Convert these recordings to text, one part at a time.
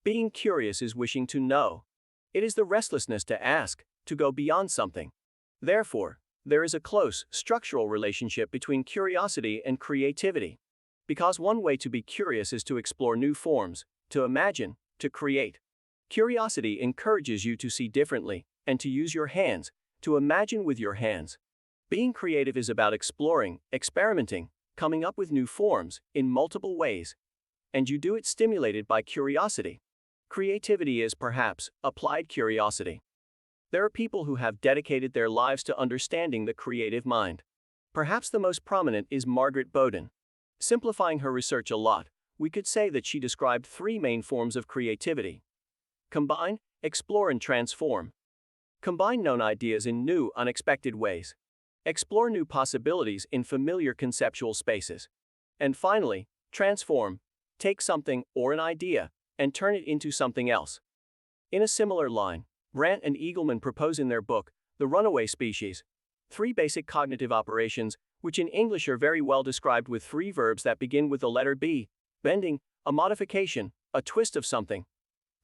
Being curious is wishing to know. It is the restlessness to ask, to go beyond something. Therefore, there is a close, structural relationship between curiosity and creativity. Because one way to be curious is to explore new forms, to imagine, to create. Curiosity encourages you to see differently, and to use your hands, to imagine with your hands. Being creative is about exploring, experimenting, coming up with new forms, in multiple ways. And you do it stimulated by curiosity. Creativity is, perhaps, applied curiosity. There are people who have dedicated their lives to understanding the creative mind. Perhaps the most prominent is Margaret Bowden. Simplifying her research a lot, we could say that she described three main forms of creativity. Combine, explore and transform. Combine known ideas in new, unexpected ways. Explore new possibilities in familiar conceptual spaces. And finally, transform. Take something, or an idea, and turn it into something else. In a similar line, Brandt and Eagleman propose in their book, The Runaway Species, three basic cognitive operations, which in English are very well described with three verbs that begin with the letter B: bending, a modification, a twist of something;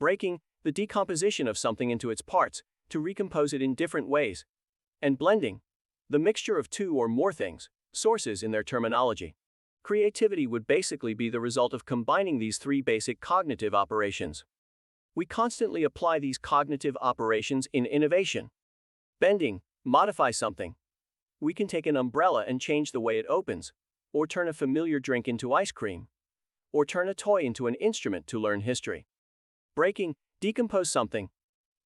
breaking, the decomposition of something into its parts, to recompose it in different ways; and blending, the mixture of two or more things, sources in their terminology. Creativity would basically be the result of combining these three basic cognitive operations. We constantly apply these cognitive operations in innovation. Bending, modify something. We can take an umbrella and change the way it opens, or turn a familiar drink into ice cream, or turn a toy into an instrument to learn history. Breaking, decompose something.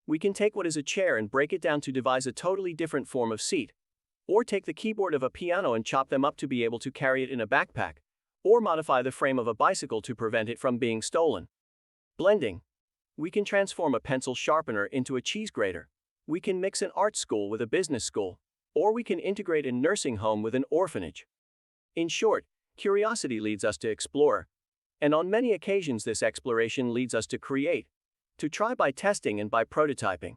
We can take what is a chair and break it down to devise a totally different form of seat, or take the keyboard of a piano and chop them up to be able to carry it in a backpack, or modify the frame of a bicycle to prevent it from being stolen. Blending. We can transform a pencil sharpener into a cheese grater. We can mix an art school with a business school, or we can integrate a nursing home with an orphanage. In short, curiosity leads us to explore, and on many occasions this exploration leads us to create, to try by testing and by prototyping.